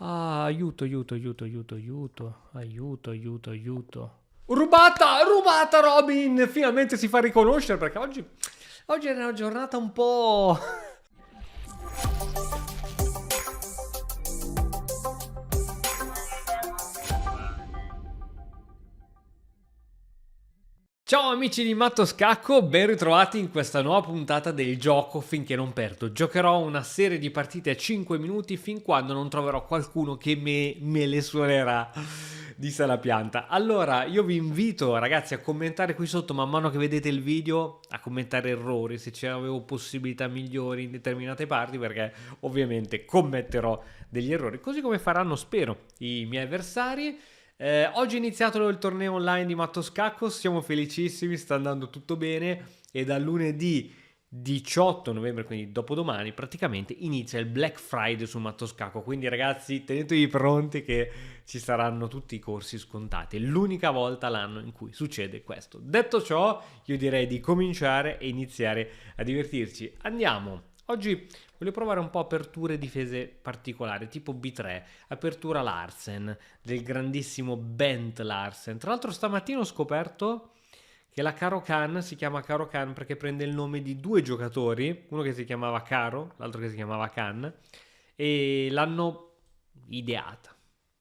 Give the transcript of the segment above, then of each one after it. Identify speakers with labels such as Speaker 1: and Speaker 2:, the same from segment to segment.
Speaker 1: Ah, aiuto, aiuto, aiuto, aiuto, aiuto, aiuto, aiuto, aiuto. Rubata, rubata Robin! Finalmente si fa riconoscere perché oggi è una giornata un po'... Ciao amici di Matto Scacco, ben ritrovati in questa nuova puntata del gioco finché non perdo. Giocherò una serie di partite a 5 minuti fin quando non troverò qualcuno che me le suonerà, disse la pianta. Allora, io vi invito ragazzi a commentare qui sotto man mano che vedete il video, a commentare errori, se avevo possibilità migliori in determinate parti, perché ovviamente commetterò degli errori, così come faranno, spero, i miei avversari. Oggi è iniziato il torneo online di Matto Scacco, siamo felicissimi, sta andando tutto bene e dal lunedì 18 novembre, quindi dopodomani, praticamente inizia il Black Friday su Matto Scacco, quindi ragazzi tenetevi pronti che ci saranno tutti i corsi scontati, è l'unica volta l'anno in cui succede questo. Detto ciò, io direi di cominciare e iniziare a divertirci. Andiamo! Oggi voglio provare un po' aperture e difese particolari, tipo B3, apertura Larsen, del grandissimo Bent Larsen. Tra l'altro stamattina ho scoperto che la Caro Khan si chiama Caro Khan perché prende il nome di due giocatori, uno che si chiamava Caro, l'altro che si chiamava Khan, e l'hanno ideata.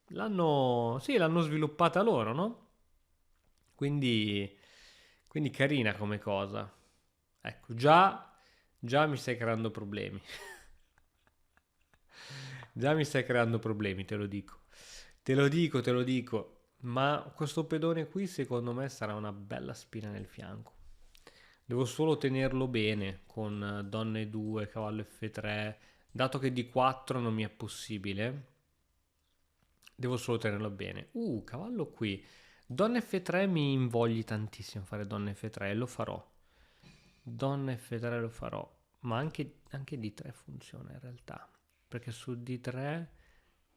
Speaker 1: L'hanno sviluppata loro, no? Quindi, quindi carina come cosa. Ecco, già mi stai creando problemi. Già mi stai creando problemi, te lo dico. Te lo dico, te lo dico. Ma questo pedone qui secondo me sarà una bella spina nel fianco. Devo solo tenerlo bene con donna E2, cavallo F3. Dato che di 4 non mi è possibile, devo solo tenerlo bene. Cavallo qui. Donna F3 mi invogli tantissimo a fare donna F3 e lo farò. Donna F3 lo farò. Ma anche D3 funziona in realtà. Perché su D3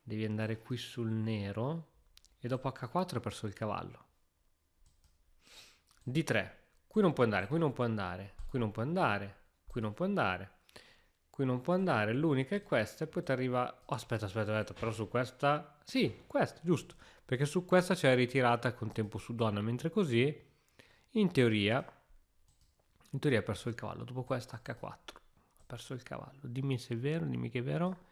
Speaker 1: devi andare qui sul nero e dopo H4 hai perso il cavallo. D3. Qui non puoi andare, qui non puoi andare, qui non puoi andare, qui non puoi andare, qui non puoi andare. L'unica è questa e poi ti arriva... Oh, aspetta, però su questa... Sì, questa, giusto. Perché su questa c'è ritirata con tempo su donna, mentre così, in teoria ha perso il cavallo. Dopo questa H4 ha perso il cavallo. Dimmi se è vero, dimmi che è vero.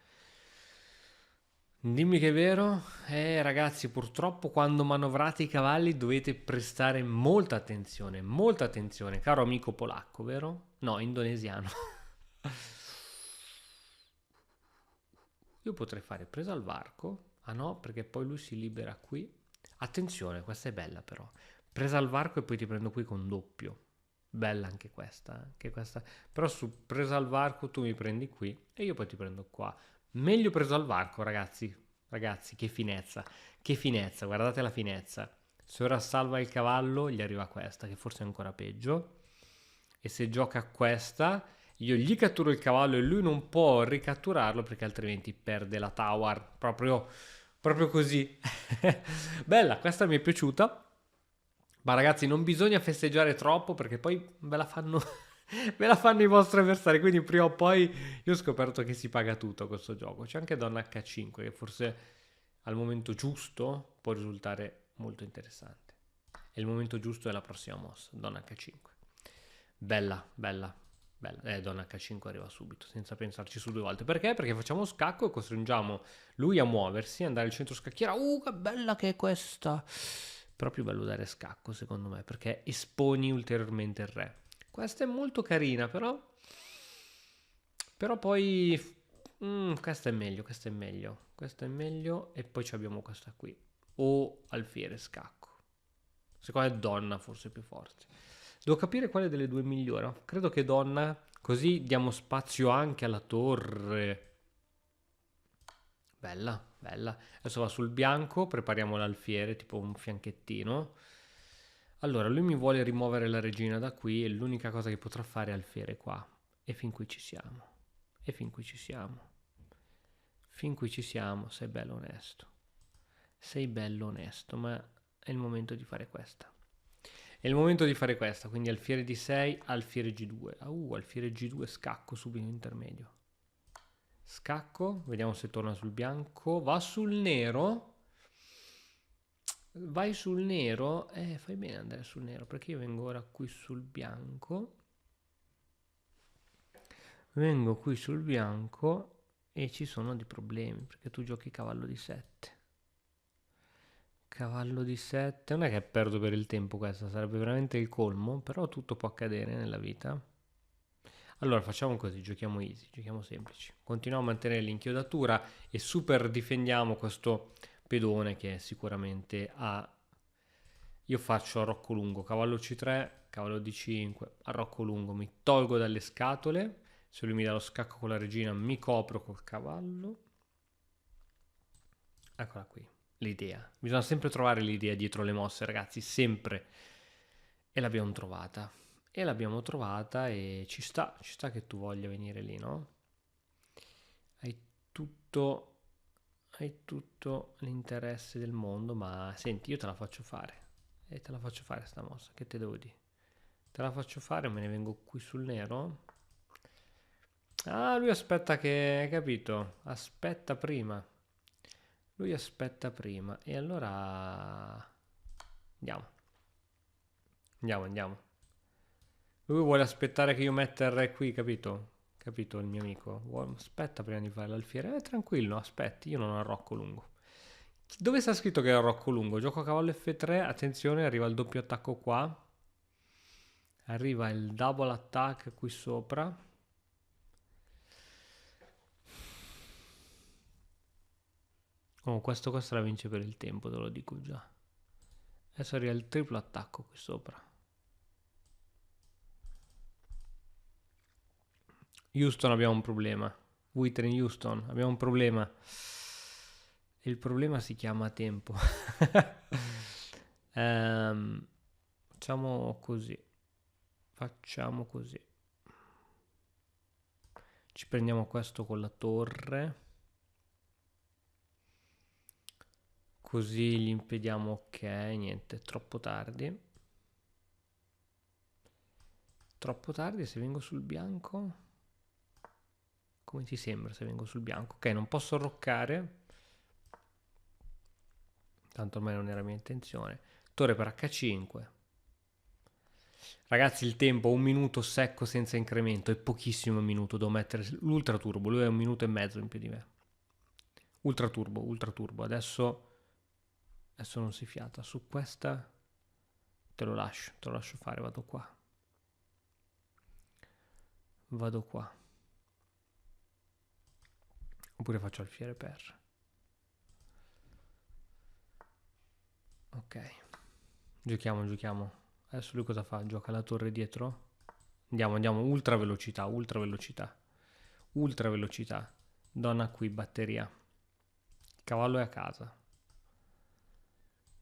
Speaker 1: Dimmi che è vero. Ragazzi, purtroppo quando manovrate i cavalli dovete prestare molta attenzione, caro amico polacco, vero? No, indonesiano. Io potrei fare presa al varco. Ah no, perché poi lui si libera qui. Attenzione, questa è bella però. Presa al varco e poi ti prendo qui con doppio. Bella anche questa, anche questa. Però su presa al varco tu mi prendi qui e io poi ti prendo qua. Meglio preso al varco, ragazzi. Ragazzi, che finezza, guardate la finezza. Se ora salva il cavallo, gli arriva questa, che forse è ancora peggio. E se gioca questa, io gli catturo il cavallo e lui non può ricatturarlo perché altrimenti perde la tower. Proprio così. Bella, questa mi è piaciuta. Ma ragazzi, non bisogna festeggiare troppo perché poi ve la fanno, ve la fanno i vostri avversari. Quindi prima o poi io ho scoperto che si paga tutto questo gioco. C'è anche donna H5 che forse al momento giusto può risultare molto interessante. E il momento giusto è la prossima mossa, donna H5. Bella, bella, bella. Donna H5 arriva subito, senza pensarci su due volte. Perché? Perché facciamo scacco e costringiamo lui a muoversi, andare al centro scacchiera. Che bella che è questa! Però più bello dare scacco, secondo me, perché esponi ulteriormente il re. Questa è molto carina, però... Però poi... questa è meglio, questa è meglio. Questa è meglio e poi abbiamo questa qui. O alfiere scacco. Secondo me donna forse più forte. Devo capire quale delle due migliora. Credo che donna, così diamo spazio anche alla torre. Bella, bella. Adesso va sul bianco, prepariamo l'alfiere, tipo un fianchettino. Allora, lui mi vuole rimuovere la regina da qui e l'unica cosa che potrà fare è alfiere qua. E fin qui ci siamo. E fin qui ci siamo. Fin qui ci siamo, sei bello onesto. Sei bello onesto, ma è il momento di fare questa. È il momento di fare questa, quindi alfiere D6, alfiere G2. Alfiere G2, scacco subito intermedio. Scacco, vediamo se torna sul bianco. Va sul nero. Vai sul nero. Fai bene ad andare sul nero, perché io vengo ora qui sul bianco. Vengo qui sul bianco e ci sono dei problemi, perché tu giochi cavallo di 7. Cavallo di 7, non è che perdo per il tempo questa, sarebbe veramente il colmo, però tutto può accadere nella vita. Allora facciamo così, giochiamo easy, giochiamo semplici. Continuiamo a mantenere l'inchiodatura e super difendiamo questo pedone che sicuramente ha... Io faccio arrocco lungo, cavallo C3, cavallo D5, arrocco lungo, mi tolgo dalle scatole, se lui mi dà lo scacco con la regina mi copro col cavallo. Eccola qui, l'idea. Bisogna sempre trovare l'idea dietro le mosse, ragazzi, sempre. E l'abbiamo trovata. E ci sta che tu voglia venire lì, no? Hai tutto l'interesse del mondo, ma senti, io te la faccio fare. E te la faccio fare sta mossa, che te devo dire? Te la faccio fare, me ne vengo qui sul nero. Ah, lui aspetta che... Hai capito? Aspetta prima. Lui aspetta prima. E allora... Andiamo. Lui vuole aspettare che io metta il re qui, capito? Capito il mio amico? Aspetta prima di fare l'alfiere. Tranquillo, aspetti, io non arrocco lungo. Dove sta scritto che arrocco lungo? Gioco a cavallo F3, attenzione, arriva il doppio attacco qua. Arriva il double attack qui sopra. Oh, questo la vince per il tempo, te lo dico già. Adesso arriva il triplo attacco qui sopra. Houston abbiamo un problema. Wither in Houston abbiamo un problema. Il problema si chiama tempo. Facciamo così. Ci prendiamo questo con la torre. Così gli impediamo. Ok, niente, troppo tardi. Troppo tardi se vengo sul bianco. Come ti sembra se vengo sul bianco? Ok, non posso arroccare. Tanto ormai non era mia intenzione. Torre per H5. Ragazzi, il tempo, 1 minuto secco senza incremento. È pochissimo minuto, devo mettere l'ultra turbo. Lui è 1 minuto e mezzo in più di me. Ultra turbo. Adesso non si fiata. Su questa te lo lascio fare, vado qua. Oppure faccio alfiere per. Ok. Giochiamo. Adesso lui cosa fa? Gioca la torre dietro? Andiamo. Ultra velocità. Donna qui, batteria. Il cavallo è a casa.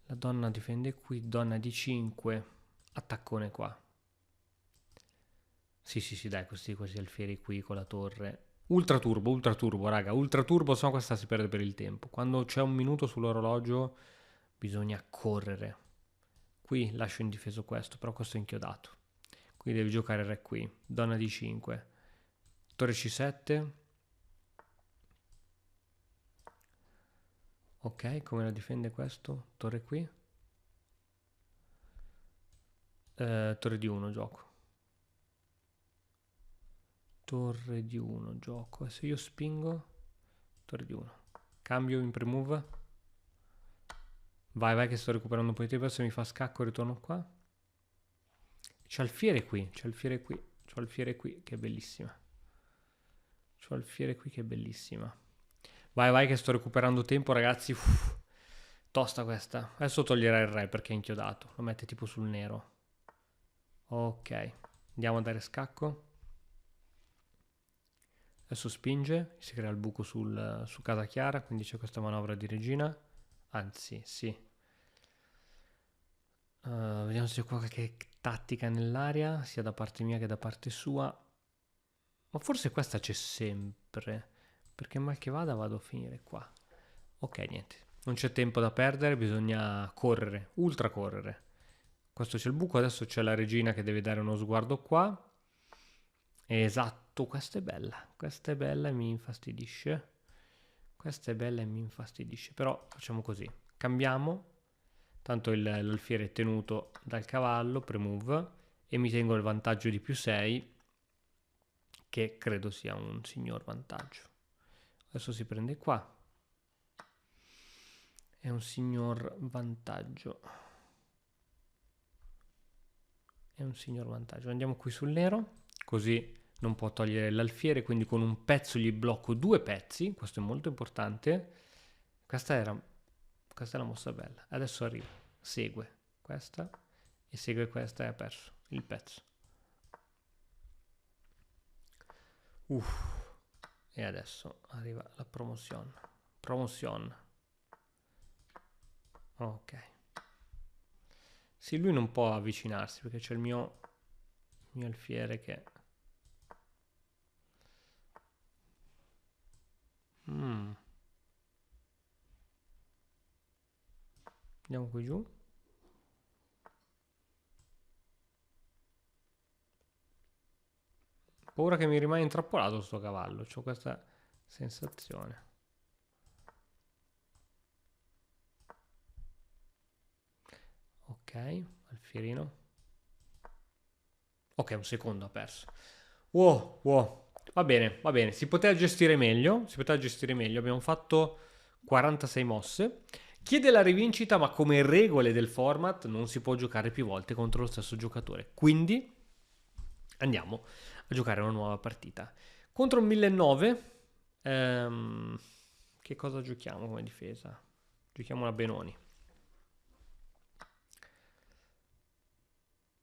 Speaker 1: La donna difende qui. Donna di 5. Attaccone qua. Sì, dai, questi alfieri qui con la torre. Ultra turbo, raga. Ultra turbo, se no questa si perde per il tempo. Quando c'è 1 minuto sull'orologio bisogna correre. Qui lascio indifeso questo, però questo è inchiodato. Quindi devi giocare re qui. Donna di 5. Torre C7. Ok, come la difende questo? Torre qui. Torre di 1 gioco. E se io spingo? Torre di 1. Cambio in pre-move. Vai che sto recuperando un po' di tempo. Se mi fa scacco ritorno qua. C'è alfiere qui. C'ho alfiere qui che è bellissima. Vai che sto recuperando tempo, ragazzi. Tosta questa. Adesso toglierà il re perché è inchiodato. Lo mette tipo sul nero. Ok. Andiamo a dare scacco. Adesso spinge. Si crea il buco su casa chiara. Quindi c'è questa manovra di regina. Anzi, sì. Vediamo se c'è qualche tattica nell'aria, sia da parte mia che da parte sua. Ma forse questa c'è sempre, perché mal che vada vado a finire qua. Ok, niente, non c'è tempo da perdere, bisogna correre, ultra correre. Questo c'è il buco, adesso c'è la regina che deve dare uno sguardo qua. Esatto, esatto, questa è bella e mi infastidisce. Questa è bella e mi infastidisce, però facciamo così, cambiamo, tanto l'alfiere è tenuto dal cavallo, premove, e mi tengo il vantaggio di +6, che credo sia un signor vantaggio. Adesso si prende qua, è un signor vantaggio, è un signor vantaggio. Andiamo qui sul nero, così non può togliere l'alfiere, quindi con un pezzo gli blocco 2 pezzi, questo è molto importante. Questa è la mossa bella. Adesso arriva, segue questa e segue questa e ha perso il pezzo. E adesso arriva la promozione. Ok. Sì, lui non può avvicinarsi perché c'è il mio alfiere che... Andiamo qui giù. Paura che mi rimane intrappolato sto cavallo, ho questa sensazione. Ok, alfierino. Ok, un secondo ha perso. Wow. Va bene, si poteva gestire meglio, abbiamo fatto 46 mosse. Chiede la rivincita, ma come regole del format non si può giocare più volte contro lo stesso giocatore. Quindi andiamo a giocare una nuova partita. Contro un 1009, che cosa giochiamo come difesa? Giochiamo una Benoni.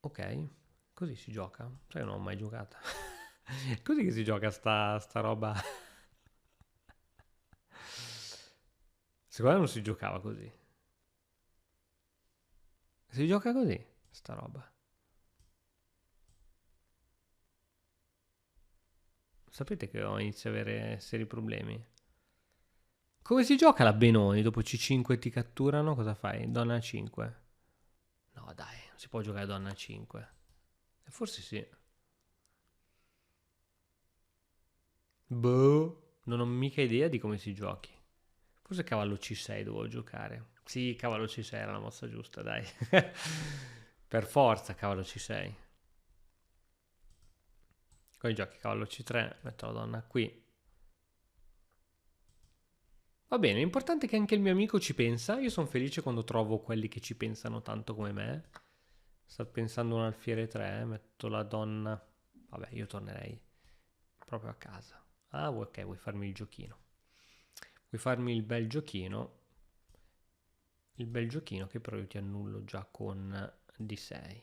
Speaker 1: Ok, così si gioca. Sai, non ho mai giocata. Così che si gioca sta roba. Secondo me non si giocava così. Si gioca così, sta roba. Sapete che inizio a avere seri problemi. Come si gioca la Benoni? Dopo C5 ti catturano, cosa fai? Donna 5. No dai, non si può giocare donna 5. Forse sì. Boh, non ho mica idea di come si giochi. Forse cavallo C6 dovevo giocare. Sì, cavallo C6 era la mossa giusta, dai. Per forza cavallo C6. Come giochi cavallo C3, metto la donna qui. Va bene, l'importante è che anche il mio amico ci pensa. Io sono felice quando trovo quelli che ci pensano tanto come me. Sta pensando un alfiere 3, metto la donna. Vabbè, io tornerei proprio a casa. Ah, ok, vuoi farmi il giochino. Vuoi farmi il bel giochino. Il bel giochino che però io ti annullo già con D6.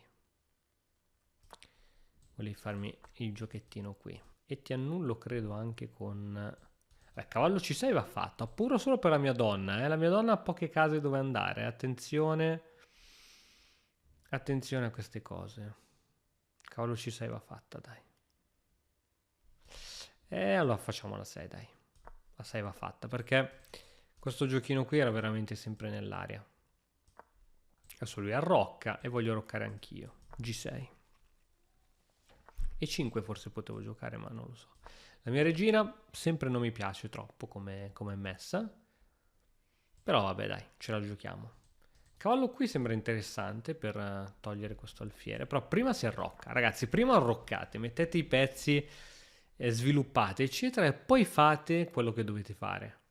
Speaker 1: Volevi farmi il giochettino qui. E ti annullo credo anche con... cavallo C6 va fatto, appuro solo per la mia donna. La mia donna ha poche case dove andare. Attenzione a queste cose. Cavallo C6 va fatta, dai. E allora facciamo la 6, dai. La 6 va fatta, perché questo giochino qui era veramente sempre nell'aria. Adesso lui arrocca e voglio roccare anch'io. G6. E 5 forse potevo giocare, ma non lo so. La mia regina sempre non mi piace troppo come è messa. Però vabbè dai, ce la giochiamo. Cavallo qui sembra interessante per togliere questo alfiere. Però prima si arrocca. Ragazzi, prima arroccate, mettete i pezzi, sviluppate eccetera e poi fate quello che dovete fare.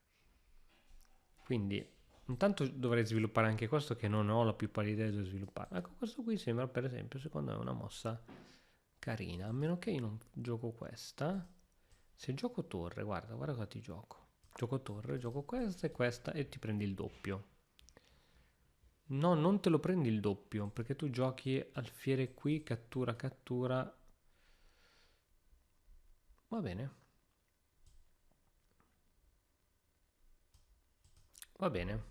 Speaker 1: Quindi intanto dovrei sviluppare anche questo che non ho la più pallida idea di sviluppare. Ecco, questo qui sembra per esempio, secondo me, una mossa carina. A meno che io non gioco questa. Se gioco torre, guarda cosa ti gioco. Gioco torre, gioco questa e ti prendi il doppio. No, non te lo prendi il doppio, perché tu giochi alfiere qui, cattura. Va bene. Va bene.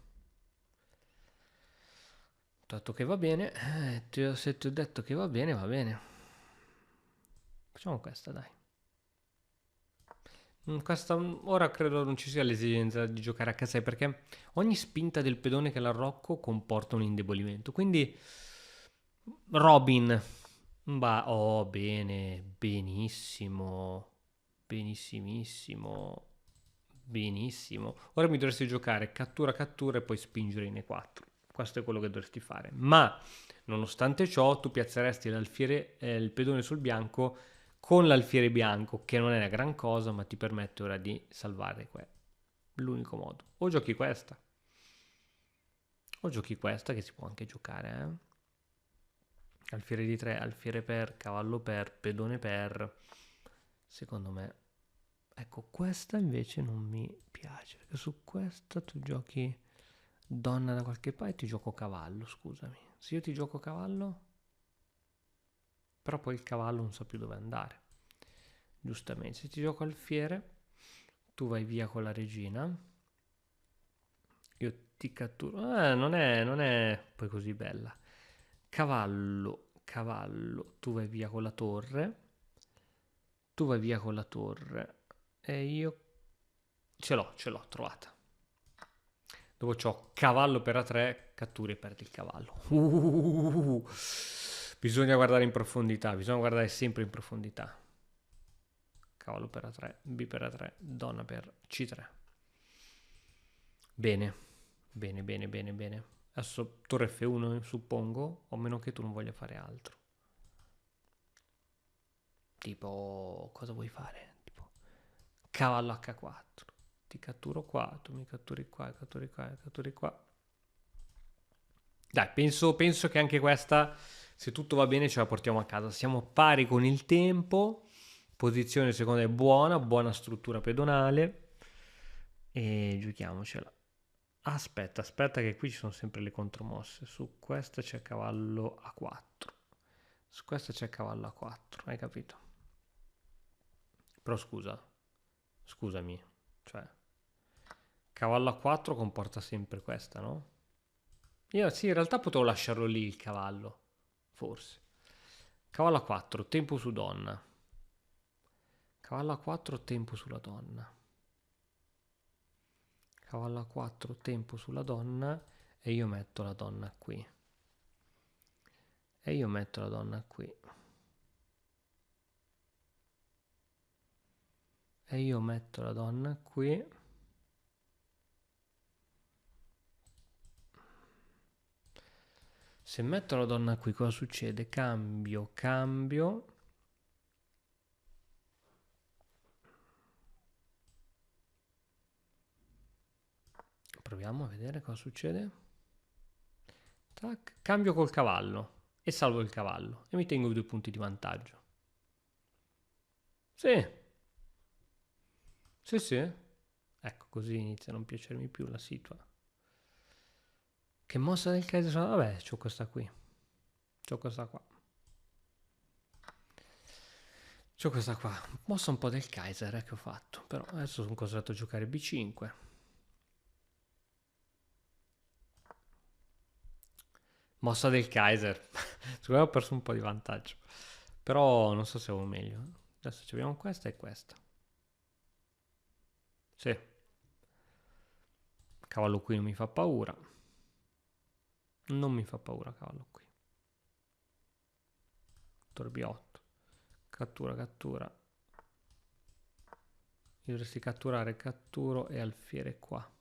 Speaker 1: Dato che va bene, se ti ho detto che va bene, va bene. Facciamo questa, dai. Questa, ora credo non ci sia l'esigenza di giocare a H6 perché ogni spinta del pedone che l'arrocco comporta un indebolimento. Quindi Robin, bene, benissimo. Benissimissimo. Benissimo. Ora mi dovresti giocare cattura cattura e poi spingere in E4. Questo è quello che dovresti fare. Ma nonostante ciò tu piazzeresti l'alfiere, il pedone sul bianco con l'alfiere bianco, che non è una gran cosa, ma ti permette ora di salvare l'unico modo. O giochi questa. O giochi questa, che si può anche giocare, Alfiere di 3, alfiere per, cavallo per, pedone per. Secondo me. Ecco, questa invece non mi piace, perché su questa tu giochi donna da qualche parte e ti gioco cavallo, scusami. Se io ti gioco cavallo, però poi il cavallo non sa più dove andare. Giustamente, se ti gioco alfiere, tu vai via con la regina. Io ti catturo. Non è poi così bella. Cavallo, cavallo, tu vai via con la torre. Tu vai via con la torre. E io ce l'ho trovata. Dopo c'ho cavallo per A3, catturi e perdi il cavallo. Bisogna guardare in profondità, bisogna guardare sempre in profondità. Cavallo per A3, B per A3, donna per C3. Bene, bene, bene, bene, bene. Adesso torre F1 suppongo, o meno che tu non voglia fare altro. Tipo, cosa vuoi fare? Tipo, cavallo H4. Ti catturo qua, tu mi catturi qua, catturi qua, catturi qua. Dai, penso che anche questa, se tutto va bene, ce la portiamo a casa. Siamo pari con il tempo, posizione secondo me buona, buona struttura pedonale e giochiamocela. Aspetta che qui ci sono sempre le contromosse. Su questa c'è cavallo A4. Su questa c'è cavallo A4, hai capito? Però scusami, cioè cavallo A4 comporta sempre questa, no? Io sì, in realtà potevo lasciarlo lì il cavallo, forse. Cavallo A4, tempo su donna. Cavallo A4, tempo sulla donna. Cavallo A4, tempo sulla donna e io metto la donna qui. E io metto la donna qui. E io metto la donna qui. Se metto la donna qui cosa succede? Cambio, cambio. Proviamo a vedere cosa succede. Tac. Cambio col cavallo e salvo il cavallo e mi tengo i 2 punti di vantaggio. Sì. Sì, sì. Ecco, così inizia a non piacermi più la situa. Che mossa del Kaiser? Vabbè, c'ho questa qui. C'ho questa qua. C'ho questa qua. Mossa un po' del Kaiser che ho fatto. Però adesso sono costretto a giocare B5. Mossa del Kaiser. Secondo me ho perso un po' di vantaggio. Però non so se avevo meglio. Adesso abbiamo questa e questa. Sì. Cavallo qui non mi fa paura. Non mi fa paura cavallo qui. Torre B8. Cattura, cattura. Io dovresti catturare, catturo e alfiere qua.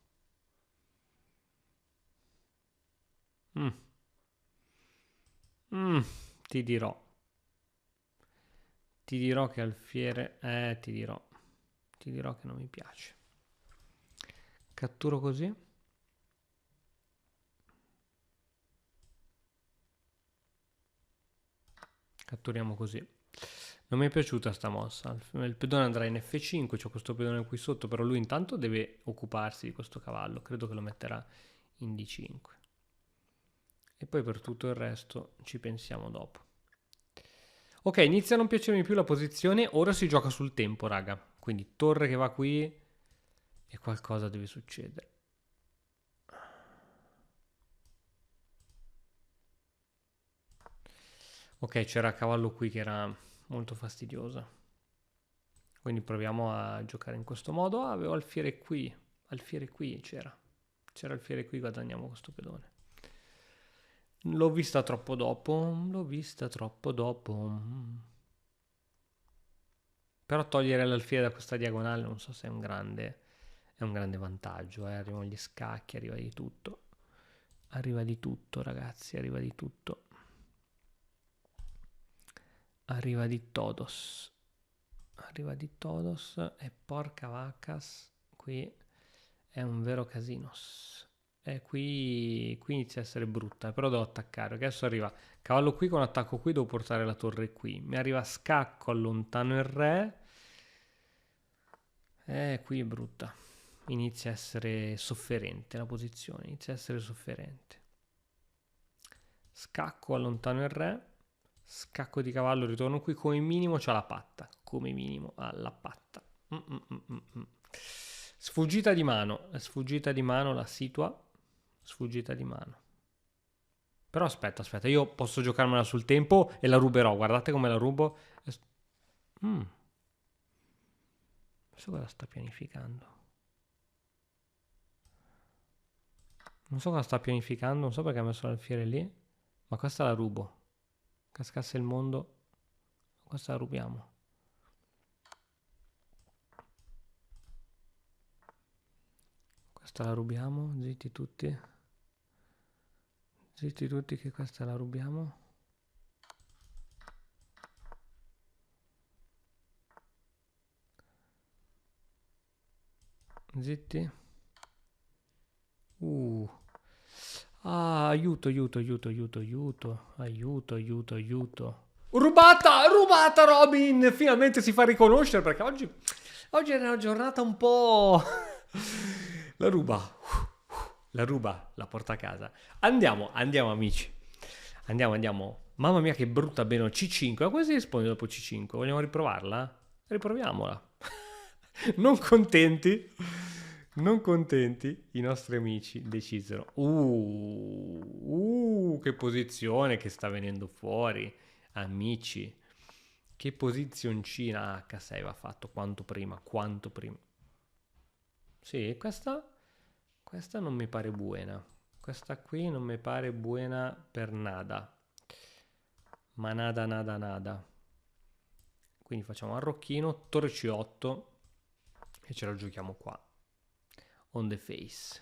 Speaker 1: Ti dirò. Ti dirò che alfiere... ti dirò. Ti dirò che non mi piace. Catturo così. Catturiamo così. Non mi è piaciuta sta mossa. Il pedone andrà in F5, c'ho questo pedone qui sotto, però lui intanto deve occuparsi di questo cavallo. Credo che lo metterà in D5. E poi per tutto il resto ci pensiamo dopo. Ok, inizia a non piacermi più la posizione, ora si gioca sul tempo, raga. Quindi torre che va qui e qualcosa deve succedere. Ok, c'era cavallo qui che era molto fastidiosa. Quindi proviamo a giocare in questo modo. Ah, avevo alfiere qui. Alfiere qui c'era. C'era alfiere qui, guadagniamo questo pedone. L'ho vista troppo dopo. L'ho vista troppo dopo. Però togliere l'alfiere da questa diagonale non so se è un grande vantaggio. Arrivano gli scacchi, arriva di tutto. Arriva di tutto, ragazzi, arriva di tutto. Arriva di todos. Arriva di todos e porca vaccas, qui è un vero casinos. E qui inizia a essere brutta, però devo attaccare. Adesso arriva cavallo qui, con attacco qui devo portare la torre qui. Mi arriva scacco, allontano il re. Qui è brutta. Inizia a essere sofferente la posizione, inizia a essere sofferente. Scacco, allontano il re. Scacco di cavallo, ritorno qui, come minimo c'ha la patta. Come minimo ha la patta. Sfuggita di mano la situa. Sfuggita di mano. Però aspetta, io posso giocarmela sul tempo e la ruberò. Guardate come la rubo. Non so cosa sta pianificando. Non so perché ha messo l'alfiere lì. Ma questa la rubo. Cascasse il mondo. Questa la rubiamo. Questa la rubiamo, zitti tutti. Zitti tutti che questa la rubiamo. Zitti. Aiuto. Rubata Robin! Finalmente si fa riconoscere perché oggi era una giornata un po'... La ruba, la porta a casa. Andiamo amici. Andiamo. Mamma mia che brutta bene C5. Ma come si risponde dopo C5? Vogliamo riprovarla? Riproviamola. Non contenti, i nostri amici decisero. Che posizione che sta venendo fuori, amici. Che posizioncina H6 va fatto quanto prima. Sì, questa non mi pare buona. Questa qui non mi pare buona per nada. Ma nada. Quindi facciamo arrocchino, torre C8 e ce la giochiamo qua. On the face.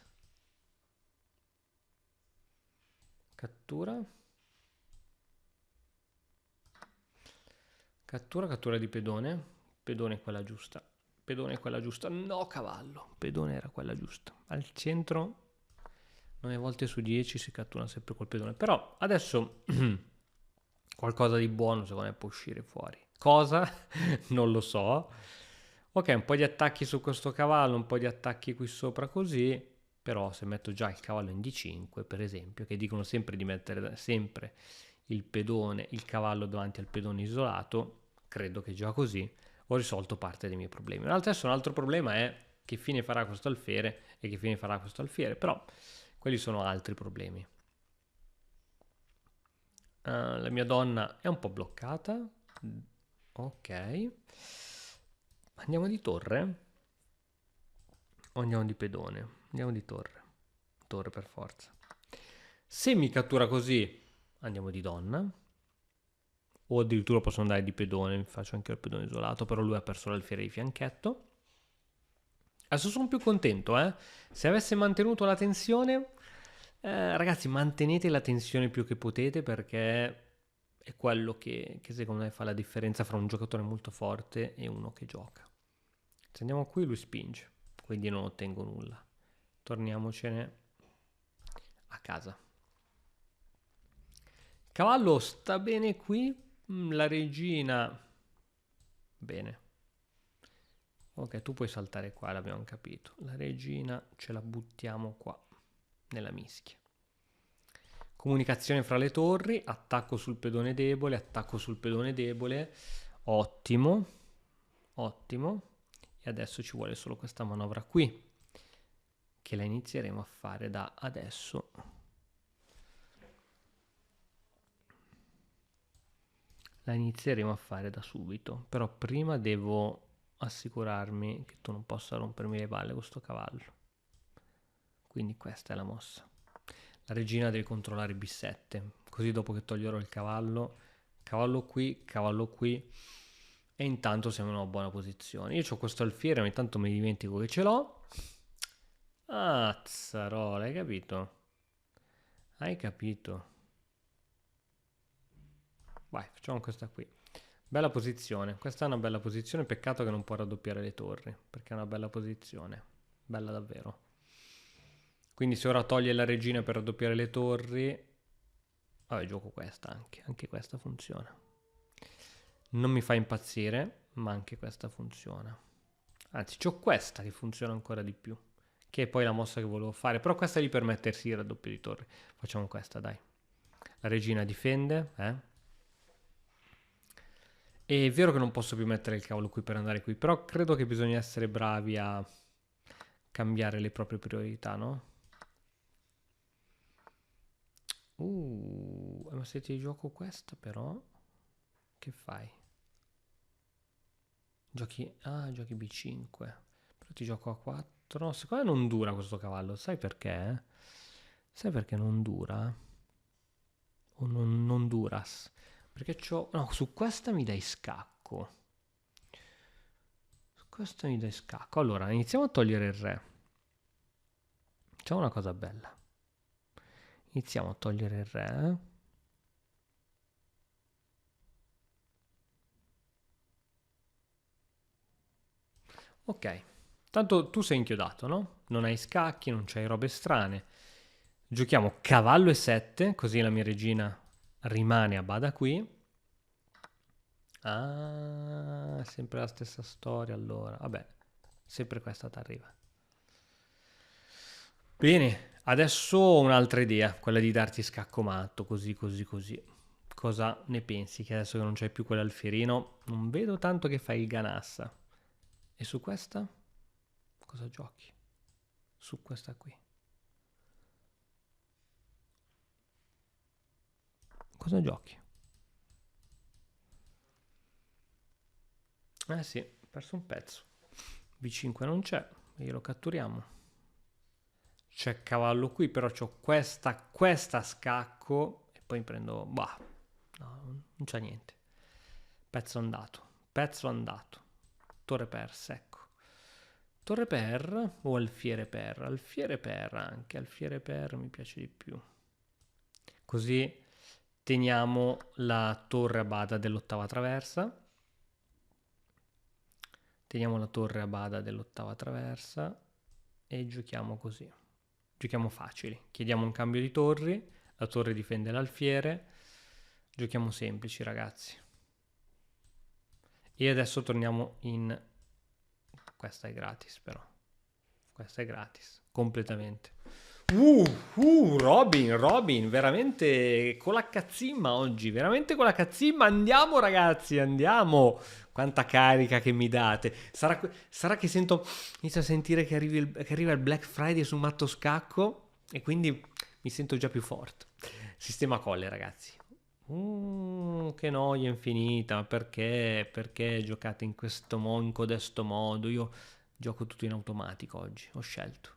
Speaker 1: Cattura di pedone. Pedone è quella giusta. No, cavallo. Pedone era quella giusta. Al centro 9 volte su 10 si cattura sempre col pedone. Però adesso qualcosa di buono secondo me può uscire fuori. Cosa? Non lo so. Ok, un po' di attacchi su questo cavallo, un po' di attacchi qui sopra così. Però se metto già il cavallo in D5, per esempio, che dicono sempre di mettere sempre il cavallo davanti al pedone isolato, credo che già così ho risolto parte dei miei problemi. Un altro problema è che fine farà questo alfiere e che fine farà questo alfiere, però quelli sono altri problemi. La mia donna è un po' bloccata. Ok. Andiamo di torre o andiamo di pedone? Andiamo di torre. Torre per forza. Se mi cattura così, andiamo di donna. O addirittura posso andare di pedone, faccio anche il pedone isolato, però lui ha perso l'alfiere di fianchetto. Adesso sono più contento, Se avesse mantenuto la tensione, ragazzi, mantenete la tensione più che potete perché è quello che secondo me fa la differenza fra un giocatore molto forte e uno che gioca. Se andiamo qui lui spinge, quindi non ottengo nulla. Torniamocene a casa. Cavallo sta bene qui, la regina... Bene. Ok, tu puoi saltare qua, l'abbiamo capito. La regina ce la buttiamo qua, nella mischia. Comunicazione fra le torri, attacco sul pedone debole, Ottimo. E adesso ci vuole solo questa manovra qui, che la inizieremo a fare da adesso. La inizieremo a fare da subito, però prima devo assicurarmi che tu non possa rompermi le balle con sto cavallo. Quindi questa è la mossa. La regina deve controllare B7, così dopo che toglierò il cavallo qui, E intanto siamo in una buona posizione. Io ho questo alfiere, ogni tanto mi dimentico che ce l'ho. Ah, zzarola, hai capito? Hai capito? Vai, facciamo questa qui. Bella posizione. Questa è una bella posizione. Peccato che non può raddoppiare le torri, perché è una bella posizione. Bella davvero. Quindi se ora toglie la regina per raddoppiare le torri... Vabbè, gioco questa anche. Anche questa funziona. Non mi fa impazzire, ma anche questa funziona. Anzi, c'ho questa che funziona ancora di più, che è poi la mossa che volevo fare. Però questa gli permettersi il raddoppio di torri. Facciamo questa, dai. La regina difende, È vero che non posso più mettere il cavolo qui per andare qui, però credo che bisogna essere bravi a cambiare le proprie priorità, no? Ma se ti gioco questa però, che fai? Giochi B5, però ti gioco A4. Secondo me non dura questo cavallo, sai perché? Sai perché non dura? O non duras? Perché c'ho... No, su questa mi dai scacco. Su questa mi dai scacco. Allora, iniziamo a togliere il re. Facciamo una cosa bella. Iniziamo a togliere il re. Ok. Tanto tu sei inchiodato, no? Non hai scacchi, non c'hai robe strane. Giochiamo cavallo e7, così la mia regina rimane a bada qui. Ah, sempre la stessa storia allora. Vabbè, sempre questa ti arriva. Bene, adesso ho un'altra idea, quella di darti scacco matto, così, così, così. Cosa ne pensi? Che adesso che non c'è più quell'alfierino, non vedo tanto che fai il ganassa. E su questa? Cosa giochi? Su questa qui. Cosa giochi? Eh sì, ho perso un pezzo. B5 non c'è, glielo catturiamo. C'è cavallo qui, però c'ho questa scacco e poi prendo... Bah, no, non c'è niente. Pezzo andato. Torre persa, ecco. Torre per o alfiere per? Alfiere per anche, alfiere per mi piace di più. Così teniamo la torre a bada dell'ottava traversa. Teniamo la torre a bada dell'ottava traversa e giochiamo così. Giochiamo facili. Chiediamo un cambio di torri, la torre difende l'alfiere. Giochiamo semplici, ragazzi. E adesso torniamo in... Questa è gratis, però. Questa è gratis, completamente. Robin, veramente con la cazzimma oggi, veramente con la cazzimma. Andiamo ragazzi, andiamo. Quanta carica che mi date. Sarà che inizio a sentire che arriva il Black Friday su Matto Scacco e quindi mi sento già più forte. Sistema colle ragazzi. Che noia infinita, perché? Perché giocate in questo modo, in codesto modo? Io gioco tutto in automatico oggi, ho scelto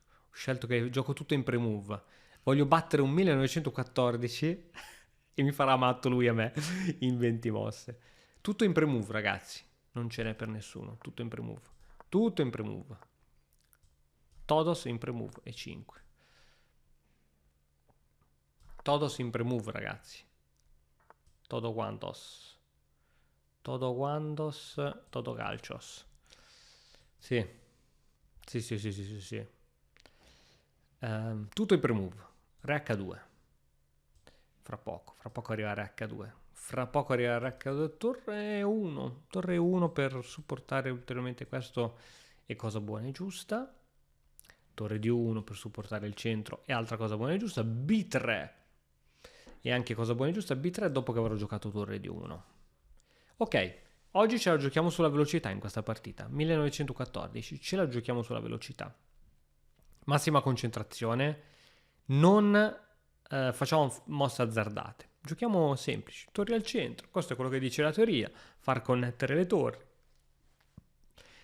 Speaker 1: che gioco tutto in pre-move. Voglio battere un 1914 e mi farà matto lui a me in 20 mosse. Tutto in pre-move, ragazzi. Non ce n'è per nessuno. Tutto in pre-move. Tutto in pre-move. Todos in pre-move e 5. Todos in pre-move, ragazzi. Todo quantos. Todo quantos. Todo calcios. Sì. Sì. Tutto in pre-move. Re H2. Fra poco arriva Re H2. Fra poco arriva Re H2. Torre 1 per supportare ulteriormente questo è cosa buona e giusta. Torre di 1 per supportare il centro è altra cosa buona e giusta. B3 e anche cosa buona e giusta. B3 dopo che avrò giocato torre di 1. Ok, oggi ce la giochiamo sulla velocità in questa partita. 1914, ce la giochiamo sulla velocità. Massima concentrazione. Non facciamo mosse azzardate. Giochiamo semplici. Torri al centro. Questo è quello che dice la teoria. Far connettere le torri.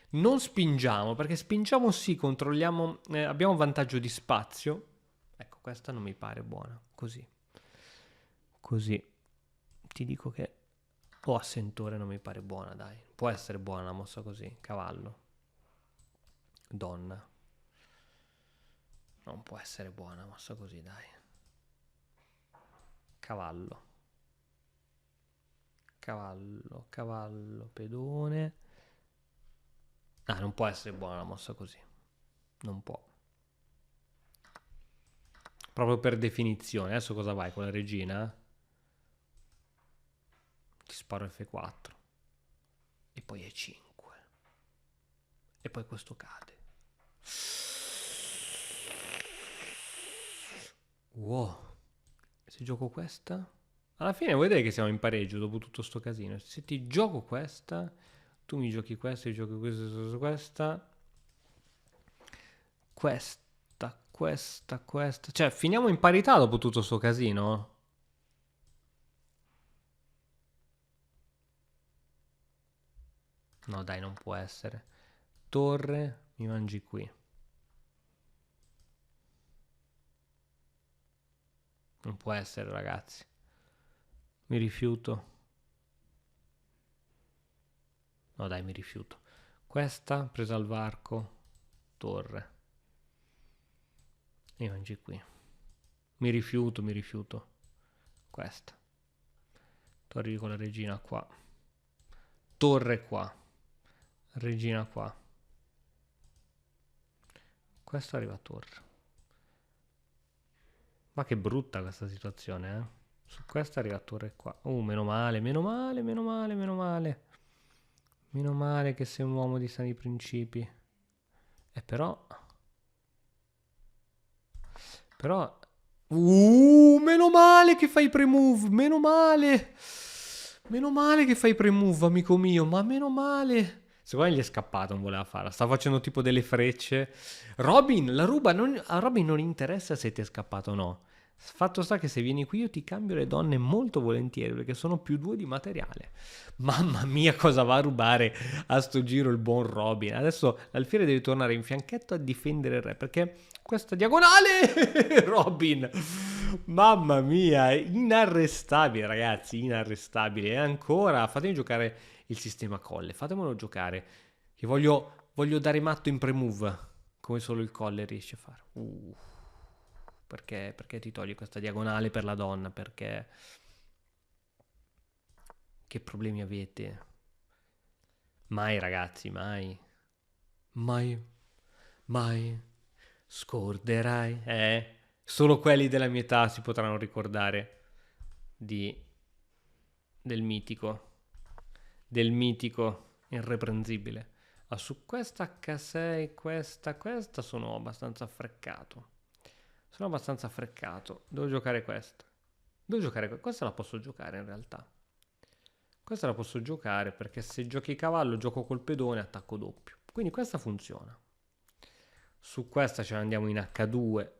Speaker 1: Non spingiamo, perché spingiamo sì, controlliamo, abbiamo vantaggio di spazio. Ecco, questa non mi pare buona. Così. Ti dico che Assentore non mi pare buona, dai. Può essere buona una mossa così. Cavallo. Donna. Non può essere buona una mossa così, dai. Cavallo. Cavallo, pedone. Ah, non può essere buona una mossa così. Non può. Proprio per definizione. Adesso cosa vai con la regina? Ti sparo F4. E poi E5. E poi questo cade. Wow. Se gioco questa... Alla fine vuoi vedere che siamo in pareggio dopo tutto sto casino. Se ti gioco questa, tu mi giochi questa, io gioco questa. Questa. Cioè, finiamo in parità dopo tutto sto casino? No, dai, non può essere. Torre, mi mangi qui. Non può essere, ragazzi. Mi rifiuto. No, dai, mi rifiuto. Questa, presa al varco. Torre. Mi mangi qui. Mi rifiuto. Questa. Tu arrivi con la regina qua. Torre qua. Regina qua. Questo arriva a torre. Ma che brutta questa situazione, eh? Su questa arriva a torre qua. Meno male. Meno male che sei un uomo di sani principi. Però... meno male che fai pre-move. Meno male che fai pre-move, amico mio. Ma meno male. Secondo me gli è scappato, non voleva farla. Sta facendo tipo delle frecce. Robin, la ruba. A Robin non interessa se ti è scappato o no. Fatto sta che se vieni qui io ti cambio le donne molto volentieri perché sono +2 di materiale. Mamma mia, cosa va a rubare a sto giro il buon Robin. Adesso l'alfiere deve tornare in fianchetto a difendere il re perché questa diagonale Robin, mamma mia, inarrestabile, ragazzi, inarrestabile. E ancora fatemi giocare il sistema colle, fatemelo giocare che voglio dare matto in pre-move come solo il colle riesce a fare. Perché ti togli questa diagonale per la donna? Perché? Che problemi avete? Mai, ragazzi, mai. Mai scorderai. Solo quelli della mia età si potranno ricordare del mitico irreprensibile. Su questa H6, questa sono abbastanza freccato. Devo giocare questa. Questa la posso giocare in realtà. Questa la posso giocare perché se giochi cavallo gioco col pedone attacco doppio. Quindi questa funziona. Su questa ce ne andiamo in H2.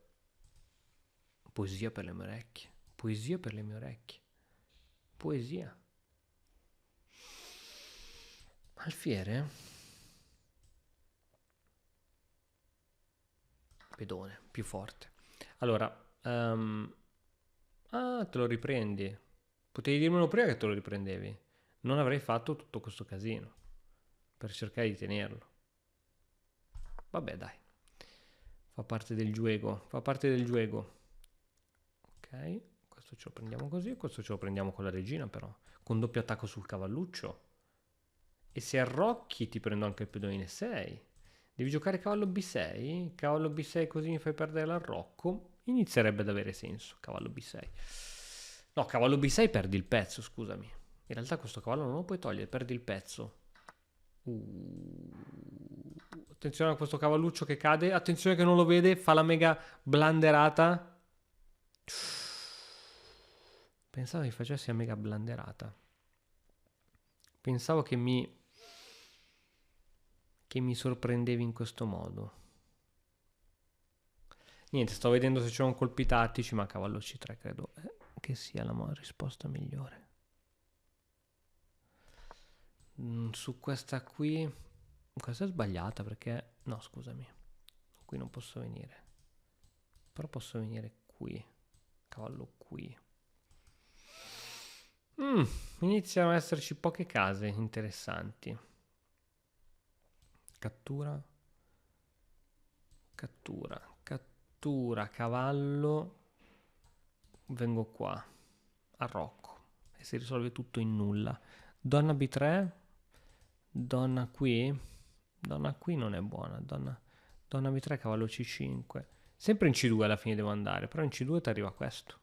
Speaker 1: Poesia per le mie orecchie. Poesia. Alfiere? Pedone, più forte. Allora, te lo riprendi. Potevi dirmelo prima che te lo riprendevi. Non avrei fatto tutto questo casino per cercare di tenerlo. Vabbè, dai. Fa parte del gioco. Ok, questo ce lo prendiamo così, questo ce lo prendiamo con la regina però. Con doppio attacco sul cavalluccio. E se arrocchi ti prendo anche il pedone in E6. Devi giocare cavallo B6? Cavallo B6 così mi fai perdere l'arrocco? Inizierebbe ad avere senso, cavallo B6. No, cavallo B6 perdi il pezzo, scusami. In realtà questo cavallo non lo puoi togliere, perdi il pezzo. Attenzione a questo cavalluccio che cade. Attenzione che non lo vede, fa la mega blanderata. Pensavo che facessi la mega blanderata. Pensavo che mi sorprendevi in questo modo. Niente, sto vedendo se c'erano colpi tattici, ma cavallo C3 credo che sia la risposta migliore. Su questa qui, questa è sbagliata perché, no scusami, qui non posso venire, però posso venire qui, cavallo qui. Iniziano ad esserci poche case interessanti. Cattura, cattura, cattura, cavallo. Vengo qua, arrocco. E si risolve tutto in nulla. Donna B3, donna qui. Donna qui non è buona. Donna B3, cavallo C5. Sempre in C2 alla fine devo andare, però in C2 ti arriva questo.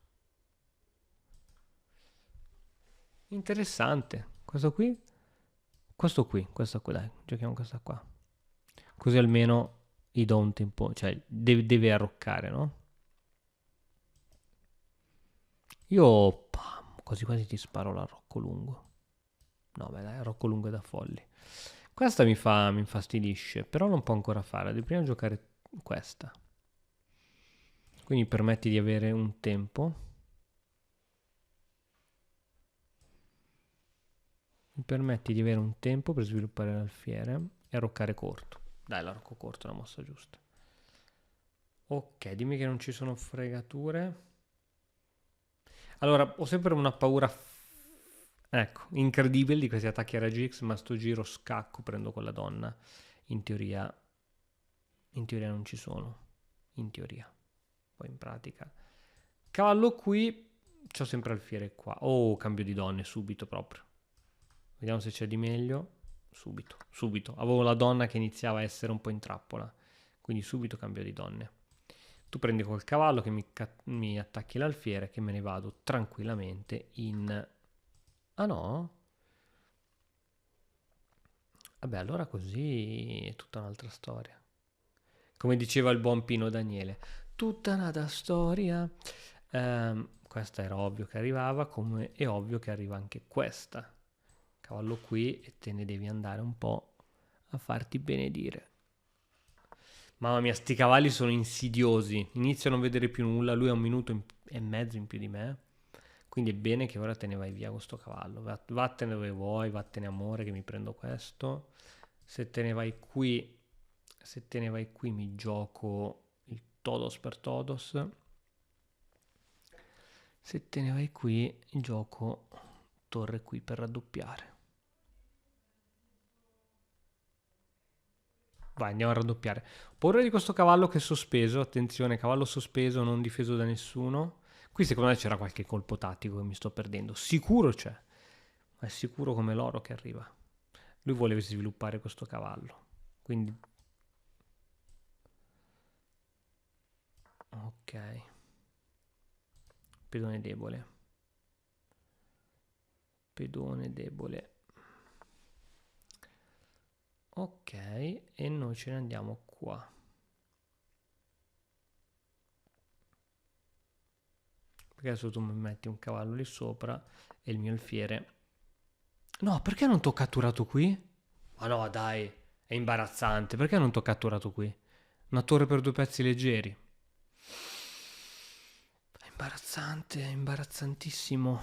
Speaker 1: Interessante. Questo qui? Questo qui, dai, giochiamo questa qua. Così almeno i do un tempo, cioè deve arroccare, no? Io quasi quasi ti sparo l'arrocco lungo. No, beh, dai, arrocco lungo è da folli. Questa mi infastidisce, però non può ancora fare. Devi prima giocare questa. Quindi permetti di avere un tempo. Mi permetti di avere un tempo per sviluppare l'alfiere e arroccare corto. Dai, l'arrocco corto è la mossa giusta. Ok, dimmi che non ci sono fregature. Allora, ho sempre una paura, ecco, incredibile di questi attacchi a raggi X, ma sto giro scacco, prendo quella donna. In teoria non ci sono. In teoria. Poi in pratica. Cavallo qui, c'ho sempre alfiere qua. Oh, cambio di donne, subito proprio. Vediamo se c'è di meglio. Subito, subito. Avevo la donna che iniziava a essere un po' in trappola. Quindi subito cambio di donne. Tu prendi col cavallo che mi attacchi l'alfiere, che me ne vado tranquillamente in... Ah no? Vabbè, allora così è tutta un'altra storia. Come diceva il buon Pino Daniele, tutta un'altra storia. Questa era ovvio che arrivava, come è ovvio che arriva anche questa. Cavallo qui e te ne devi andare un po' a farti benedire. Mamma mia, sti cavalli sono insidiosi. Inizio a non vedere più nulla. Lui ha 1 minuto e mezzo in più di me. Quindi è bene che ora te ne vai via con sto cavallo. Vattene dove vuoi, vattene amore che mi prendo questo. Se te ne vai qui, mi gioco il Todos per Todos. Se te ne vai qui, gioco torre qui per raddoppiare. Vai, andiamo a raddoppiare. Ho paura di questo cavallo che è sospeso. Attenzione, cavallo sospeso, non difeso da nessuno. Qui secondo me c'era qualche colpo tattico che mi sto perdendo. Sicuro c'è. Ma è sicuro come l'oro che arriva. Lui voleva sviluppare questo cavallo. Quindi... Ok. Pedone debole. Pedone debole. Ok, e noi ce ne andiamo qua. Perché adesso tu mi metti un cavallo lì sopra e il mio alfiere... No, perché non t'ho catturato qui? Ma no, dai, è imbarazzante. Perché non t'ho catturato qui? Una torre per 2 pezzi leggeri. È imbarazzante, è imbarazzantissimo.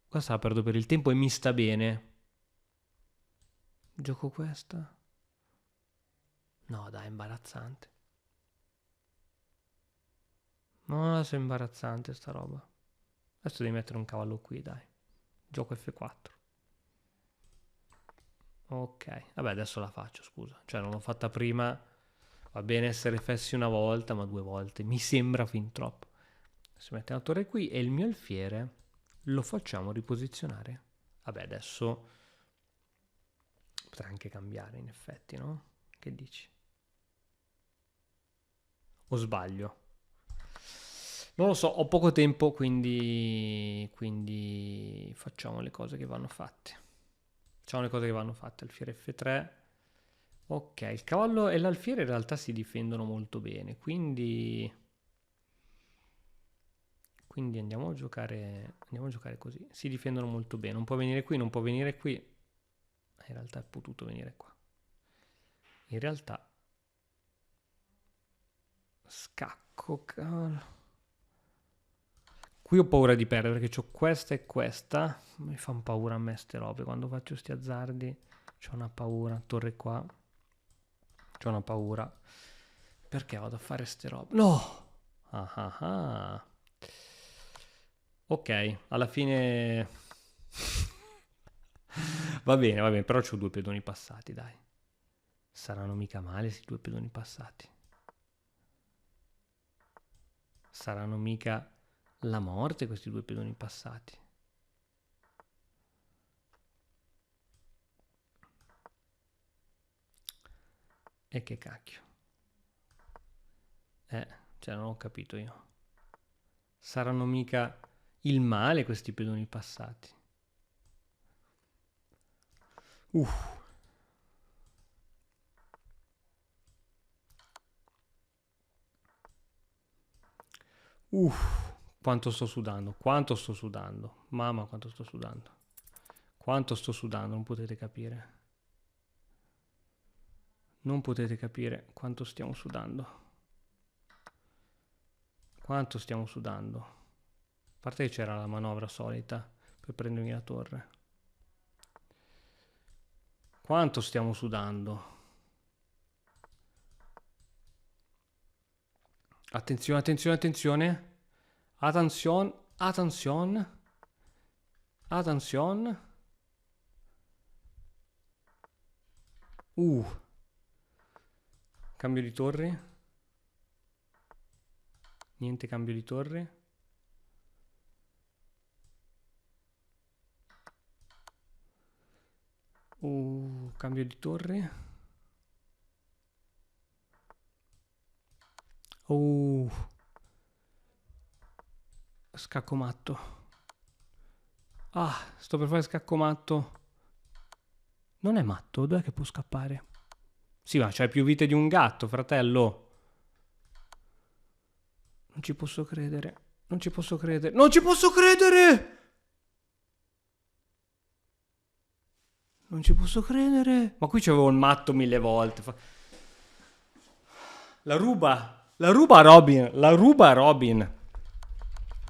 Speaker 1: Questa la perdo per il tempo e mi sta bene. Gioco questa? No, dai, è imbarazzante. No, adesso è imbarazzante sta roba. Adesso devi mettere un cavallo qui, dai. Gioco F4. Ok, vabbè, adesso la faccio, scusa. Cioè, non l'ho fatta prima. Va bene essere fessi una volta, ma 2 volte. Mi sembra fin troppo. Si mette la torre qui e il mio alfiere lo facciamo riposizionare. Vabbè, adesso potrà anche cambiare, in effetti, no? Che dici? O sbaglio? Non lo so, ho poco tempo, quindi facciamo le cose che vanno fatte. Facciamo le cose che vanno fatte. Alfiere F3. Ok, il cavallo e l'alfiere in realtà si difendono molto bene, quindi andiamo a giocare così. Si difendono molto bene. Non può venire qui, non può venire qui. In realtà è potuto venire qua. In realtà scacco, cavolo. Qui ho paura di perdere perché ho questa e questa. Mi fanno paura a me ste robe. Quando faccio sti azzardi c'ho una paura. Torre qua. C'ho una paura. Perché vado a fare ste robe? No! Ah ah ah. Ok, alla fine... va bene, però c'ho 2 pedoni passati, dai. Saranno mica male questi 2 pedoni passati. Saranno mica la morte questi 2 pedoni passati. E che cacchio. Cioè non ho capito io. Saranno mica il male questi pedoni passati. Quanto sto sudando, quanto sto sudando. Mamma, quanto sto sudando. Quanto sto sudando, non potete capire. Non potete capire quanto stiamo sudando. Quanto stiamo sudando. A parte che c'era la manovra solita per prendermi la torre. Quanto stiamo sudando. Attenzione, attenzione, attenzione. Attenzione, attenzione. Attenzione. Cambio di torri. Niente cambio di torre. Cambio di torre. Scacco matto. Sto per fare scacco matto. Non è matto, dov'è che può scappare? Sì, ma c'hai più vite di un gatto, fratello. Non ci posso credere. Non ci posso credere. Non ci posso credere! Non ci posso credere. Ma qui c'avevo il matto 1000 volte. La ruba. La ruba Robin. La ruba Robin.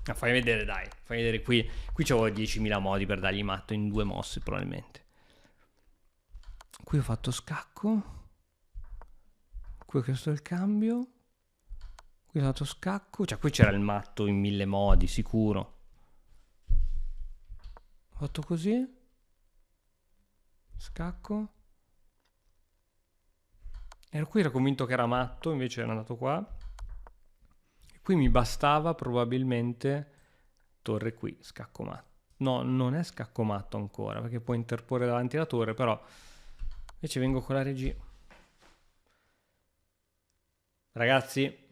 Speaker 1: Fai vedere, dai. Fai vedere qui. Qui c'avevo 10.000 modi per dargli matto in 2 mosse, probabilmente. Qui ho fatto scacco. Qui ho chiesto il cambio. Qui ho fatto scacco. Cioè, qui c'era il matto in 1000 modi, sicuro. Ho fatto così. Scacco. Ero convinto che era matto, invece era andato qua. E qui mi bastava probabilmente torre qui, scacco matto. No, non è scacco matto ancora, perché può interporre davanti alla torre, però invece vengo con la regia. Ragazzi,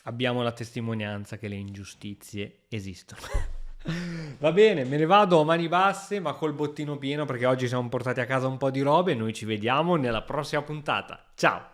Speaker 1: abbiamo la testimonianza che le ingiustizie esistono. Va bene, me ne vado a mani basse, ma col bottino pieno, perché oggi siamo portati a casa un po' di robe e noi ci vediamo nella prossima puntata. Ciao!